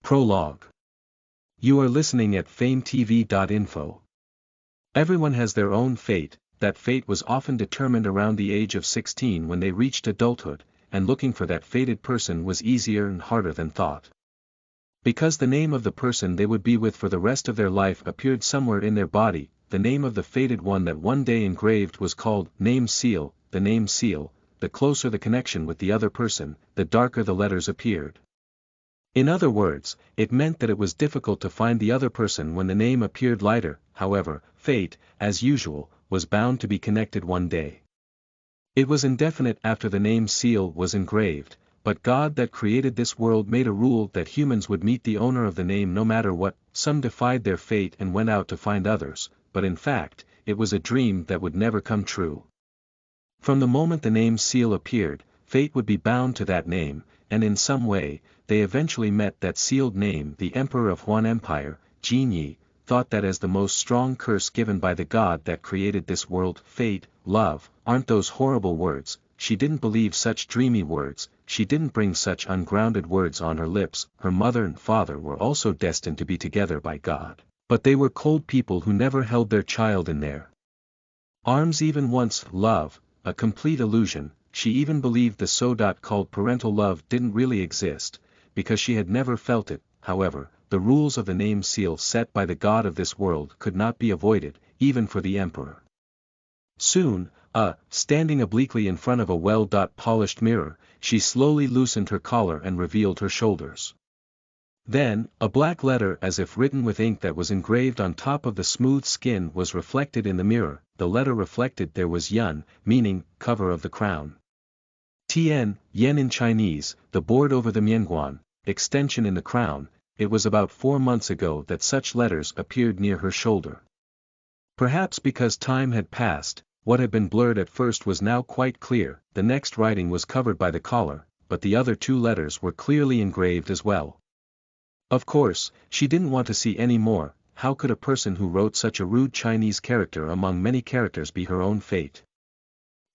Prologue. You are listening at FameTV.info. Everyone has their own fate. That fate was often determined around the age of 16 when they reached adulthood, and looking for that fated person was easier and harder than thought. Because the name of the person they would be with for the rest of their life appeared somewhere in their body, the name of the fated one that one day engraved was called name seal. The name seal, the closer the connection with the other person, the darker the letters appeared. In other words, it meant that it was difficult to find the other person when the name appeared lighter. However, fate, as usual, was bound to be connected one day. It was indefinite after the name seal was engraved, but God that created this world made a rule that humans would meet the owner of the name no matter what. Some defied their fate and went out to find others, but in fact, it was a dream that would never come true. From the moment the name seal appeared, fate would be bound to that name, and in some way, they eventually met that sealed name. The Emperor of Huan Empire, Jeong, thought that as the most strong curse given by the God that created this world. Fate, love, aren't those horrible words. She didn't believe such dreamy words, she didn't bring such ungrounded words on her lips. Her mother and father were also destined to be together by God, but they were cold people who never held their child in their arms even once. Love, a complete illusion. She even believed the so-called parental love didn't really exist, because she had never felt it. However, the rules of the name seal set by the God of this world could not be avoided, even for the emperor. Soon, standing obliquely in front of a well-polished mirror, she slowly loosened her collar and revealed her shoulders. Then, a black letter as if written with ink that was engraved on top of the smooth skin was reflected in the mirror. The letter reflected there was Yun, meaning, cover of the crown. Tian, yen in Chinese, the board over the mianguan, extension in the crown. It was about 4 months ago that such letters appeared near her shoulder. Perhaps because time had passed, what had been blurred at first was now quite clear. The next writing was covered by the collar, but the other 2 letters were clearly engraved as well. Of course, she didn't want to see any more. How could a person who wrote such a rude Chinese character among many characters be her own fate?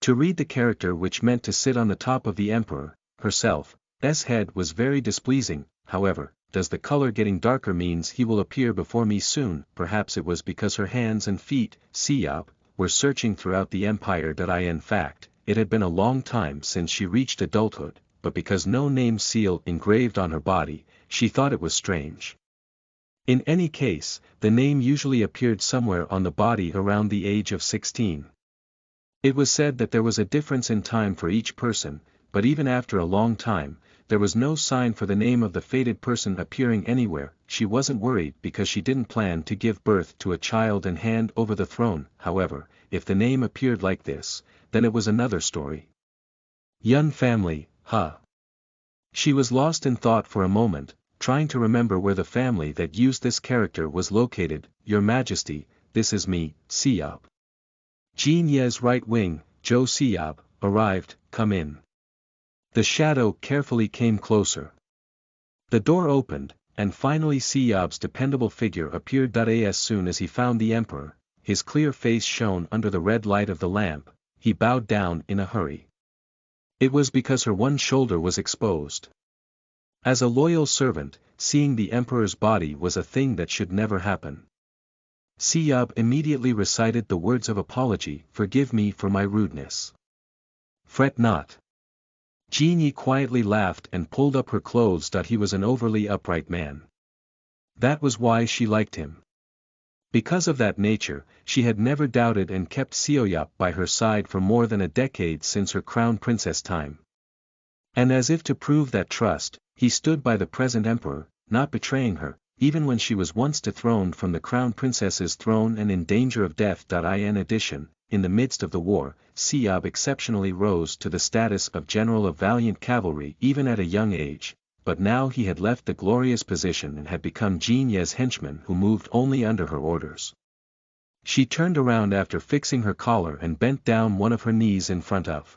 To read the character which meant to sit on the top of the emperor, herself, S head was very displeasing. However, does the color getting darker means he will appear before me soon? Perhaps it was because her hands and feet, Siyab, were searching throughout the empire. In fact, it had been a long time since she reached adulthood, but because no name seal engraved on her body, she thought it was strange. In any case, the name usually appeared somewhere on the body around the age of 16. It was said that there was a difference in time for each person, but even after a long time, there was no sign for the name of the fated person appearing anywhere. She wasn't worried because she didn't plan to give birth to a child and hand over the throne. However, if the name appeared like this, then it was another story. Yun family, She was lost in thought for a moment, trying to remember where the family that used this character was located. Your Majesty, this is me, Siyab. Jean Ye's right wing, Zhou Siyab, arrived. Come in. The shadow carefully came closer. The door opened, and finally Siyab's dependable figure appeared. As soon as he found the emperor, his clear face shone under the red light of the lamp. He bowed down in a hurry. It was because her one shoulder was exposed. As a loyal servant, seeing the emperor's body was a thing that should never happen. Siyab immediately recited the words of apology. Forgive me for my rudeness. Fret not. Jeong quietly laughed and pulled up her clothes. He was an overly upright man. That was why she liked him. Because of that nature, she had never doubted and kept Siyab by her side for more than a decade since her crown princess time. And as if to prove that trust, he stood by the present emperor, not betraying her, even when she was once dethroned from the crown princess's throne and in danger of death. In addition, in the midst of the war, Siyab exceptionally rose to the status of general of valiant cavalry even at a young age, but now he had left the glorious position and had become Jeong Ye's henchman who moved only under her orders. She turned around after fixing her collar and bent down one of her knees in front of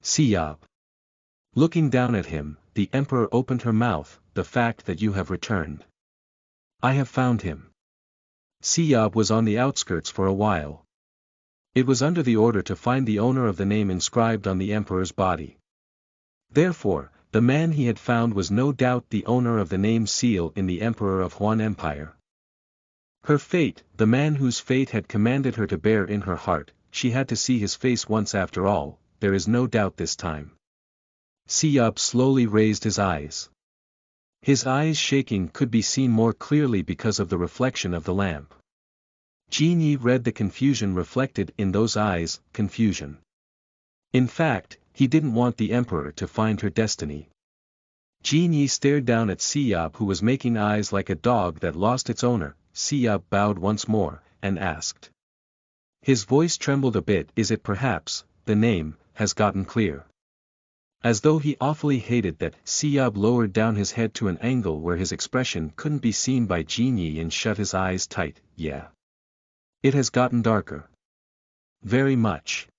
Siyab. Looking down at him, the emperor opened her mouth. The fact that you have returned. I have found him. Siyab was on the outskirts for a while. It was under the order to find the owner of the name inscribed on the emperor's body. Therefore, The man he had found was no doubt the owner of the name seal in the Emperor of Huan Empire. Her fate, the man whose fate had commanded her to bear in her heart, she had to see his face once after all, there is no doubt this time. Siyab slowly raised his eyes. His eyes shaking could be seen more clearly because of the reflection of the lamp. Jeong read the confusion reflected in those eyes, confusion. In fact, he didn't want the emperor to find her destiny. Jeong stared down at Siyab, who was making eyes like a dog that lost its owner. Siyab bowed once more, and asked. His voice trembled a bit. Is it perhaps, the name, has gotten clear? As though he awfully hated that, Siyab lowered down his head to an angle where his expression couldn't be seen by Jeong and shut his eyes tight. Yeah. It has gotten darker. Very much.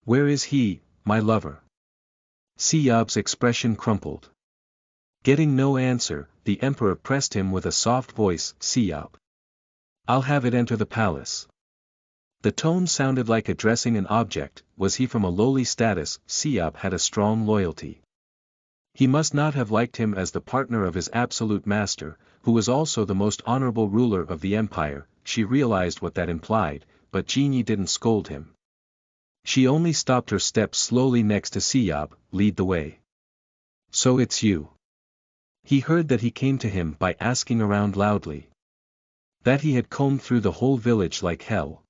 Where is he, my lover? Siyab's expression crumpled. Getting no answer, the emperor pressed him with a soft voice. Siyab. I'll have it enter the palace. The tone sounded like addressing an object. Was he from a lowly status? Siyab had a strong loyalty. He must not have liked him as the partner of his absolute master, who was also the most honorable ruler of the empire. She realized what that implied, but Jeong didn't scold him. She only stopped her steps slowly next to Siyab. Lead the way. So it's you. He heard that he came to him by asking around loudly. That he had combed through the whole village like hell.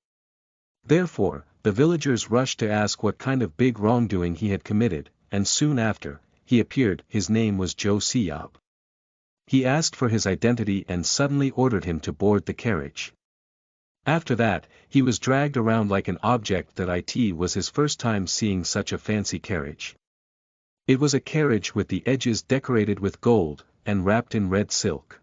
Therefore, the villagers rushed to ask what kind of big wrongdoing he had committed, and soon after, he appeared. His name was Joe Siyab. He asked for his identity and suddenly ordered him to board the carriage. After that, he was dragged around like an object. That it was his first time seeing such a fancy carriage. It was a carriage with the edges decorated with gold, and wrapped in red silk.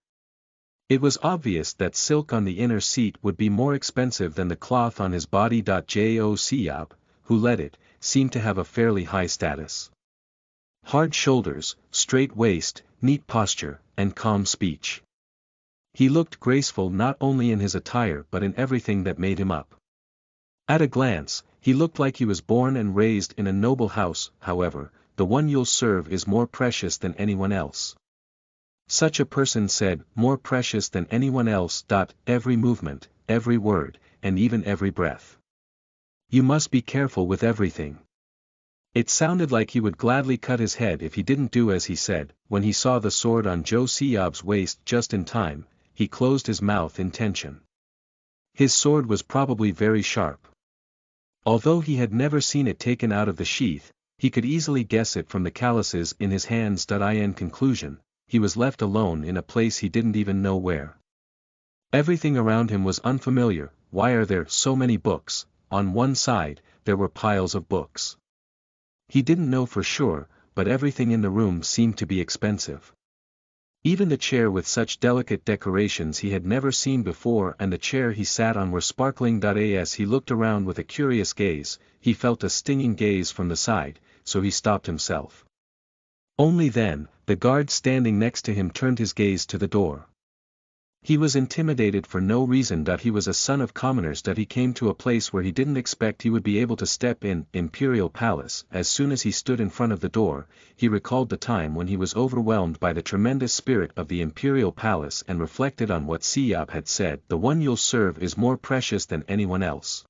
It was obvious that silk on the inner seat would be more expensive than the cloth on his body. Jo Siyab, who led it, seemed to have a fairly high status. Hard shoulders, straight waist, neat posture, and calm speech. He looked graceful not only in his attire but in everything that made him up. At a glance, he looked like he was born and raised in a noble house. However, the one you'll serve is more precious than anyone else. Such a person said, more precious than anyone else. Every movement, every word, and even every breath. You must be careful with everything. It sounded like he would gladly cut his head if he didn't do as he said. When he saw the sword on Joe Siyab's waist just in time, he closed his mouth in tension. His sword was probably very sharp. Although he had never seen it taken out of the sheath, he could easily guess it from the calluses in his hands. In conclusion, he was left alone in a place he didn't even know where. Everything around him was unfamiliar. Why are there so many books? On one side, there were piles of books. He didn't know for sure, but everything in the room seemed to be expensive. Even the chair with such delicate decorations he had never seen before, and the chair he sat on were sparkling. As he looked around with a curious gaze, he felt a stinging gaze from the side, so he stopped himself. Only then, the guard standing next to him turned his gaze to the door. He was intimidated for no reason. He was a son of commoners. He came to a place where he didn't expect he would be able to step in. Imperial Palace. As soon as he stood in front of the door, he recalled the time when he was overwhelmed by the tremendous spirit of the Imperial Palace and reflected on what Siyab had said. The one you'll serve is more precious than anyone else.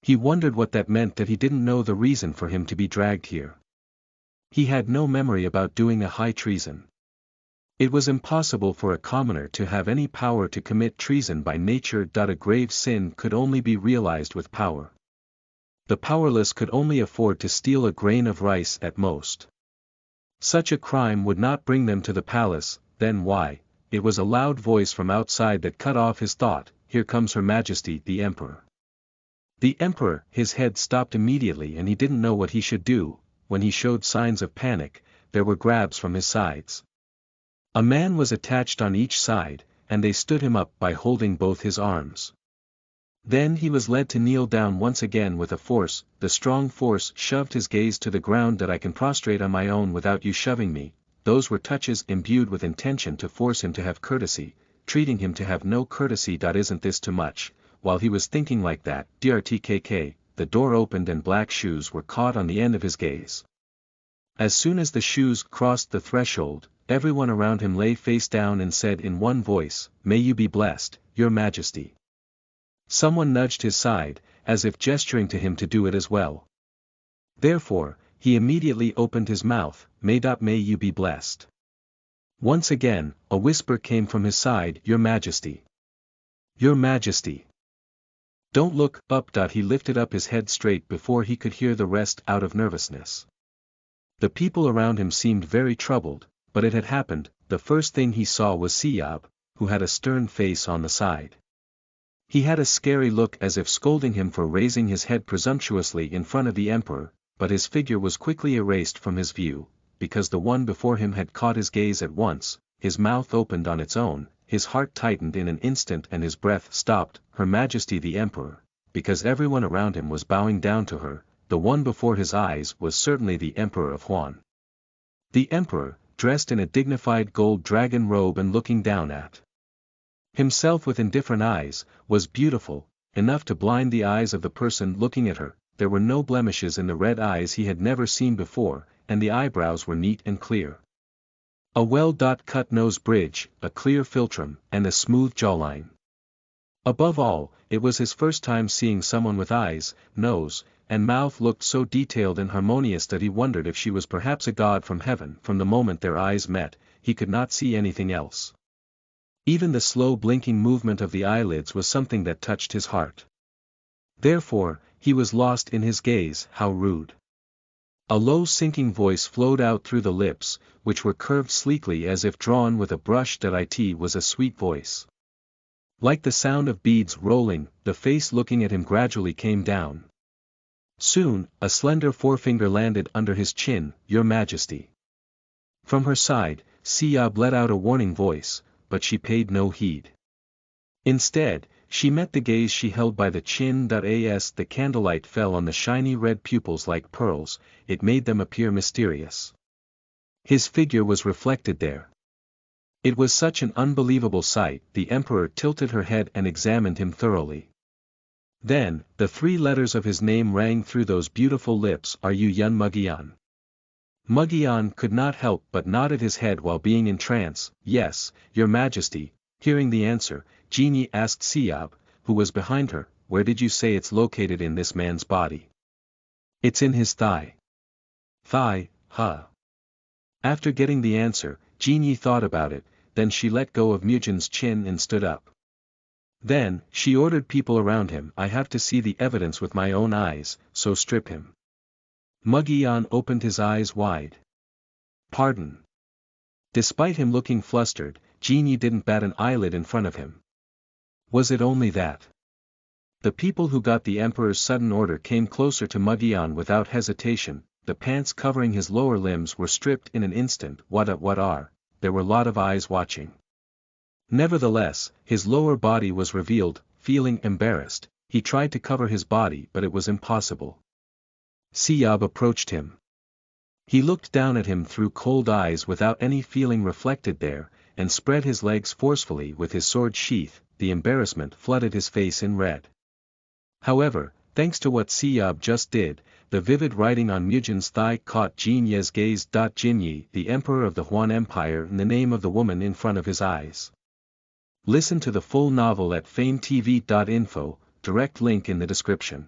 He wondered what that meant. He didn't know the reason for him to be dragged here. He had no memory about doing a high treason. It was impossible for a commoner to have any power to commit treason by nature. A grave sin could only be realized with power. The powerless could only afford to steal a grain of rice at most. Such a crime would not bring them to the palace. Then why? It was a loud voice from outside that cut off his thought. Here comes Her Majesty the Emperor. The Emperor. His head stopped immediately and he didn't know what he should do. When he showed signs of panic, there were grabs from his sides. A man was attached on each side, and they stood him up by holding both his arms. Then he was led to kneel down once again with a force. The strong force shoved his gaze to the ground. I can prostrate on my own without you shoving me. Those were touches imbued with intention to force him to have courtesy, treating him to have no courtesy. Isn't this too much? While he was thinking like that, drtkk, the door opened and black shoes were caught on the end of his gaze. As soon as the shoes crossed the threshold, everyone around him lay face down and said in one voice, "May you be blessed, Your Majesty." Someone nudged his side, as if gesturing to him to do it as well. Therefore, he immediately opened his mouth, May you be blessed." Once again, a whisper came from his side, "Your Majesty. Your Majesty. Don't look up." He lifted up his head straight before he could hear the rest out of nervousness. The people around him seemed very troubled, but it had happened. The first thing he saw was Siab, who had a stern face on the side. He had a scary look as if scolding him for raising his head presumptuously in front of the emperor, but his figure was quickly erased from his view, because the one before him had caught his gaze at once. His mouth opened on its own, his heart tightened in an instant and his breath stopped. Her Majesty the Emperor, because everyone around him was bowing down to her. The one before his eyes was certainly the Emperor of Huan. The Emperor, dressed in a dignified gold dragon robe and looking down at himself with indifferent eyes, was beautiful, enough to blind the eyes of the person looking at her. There were no blemishes in the red eyes he had never seen before, and the eyebrows were neat and clear. A well-cut nose bridge, a clear philtrum, and a smooth jawline. Above all, it was his first time seeing someone with eyes, nose, and mouth looked so detailed and harmonious that he wondered if she was perhaps a god from heaven. From the moment their eyes met, he could not see anything else. Even the slow blinking movement of the eyelids was something that touched his heart. Therefore, he was lost in his gaze. How rude. A low sinking voice flowed out through the lips, which were curved sleekly as if drawn with a brush. It was a sweet voice. Like the sound of beads rolling, the face looking at him gradually came down. Soon, a slender forefinger landed under his chin. "Your Majesty." From her side, Siab let out a warning voice, but she paid no heed. Instead, she met the gaze she held by the chin. As the candlelight fell on the shiny red pupils like pearls, it made them appear mysterious. His figure was reflected there. It was such an unbelievable sight. The Emperor tilted her head and examined him thoroughly. Then, the 3 letters of his name rang through those beautiful lips. "Are you Yun Mugian?" Mugian could not help but nodded his head while being in trance. "Yes, Your Majesty." Hearing the answer, Genie asked Siab, who was behind her, "Where did you say it's located in this man's body?" "It's in his thigh." "Thigh, huh?" After getting the answer, Genie thought about it, then she let go of Mugian's chin and stood up. Then, she ordered people around him, "I have to see the evidence with my own eyes, so strip him." Mugian opened his eyes wide. "Pardon." Despite him looking flustered, Genie didn't bat an eyelid in front of him. Was it only that? The people who got the Emperor's sudden order came closer to Mugian without hesitation. The pants covering his lower limbs were stripped in an instant. What are? There were a lot of eyes watching. Nevertheless, his lower body was revealed. Feeling embarrassed, he tried to cover his body but it was impossible. Siab approached him. He looked down at him through cold eyes without any feeling reflected there, and spread his legs forcefully with his sword sheath. The embarrassment flooded his face in red. However, thanks to what Siab just did, the vivid writing on Mugian's thigh caught Jinie's gaze. Jinyi, the Emperor of the Huan Empire, and the name of the woman in front of his eyes. Listen to the full novel at FameTV.info, direct link in the description.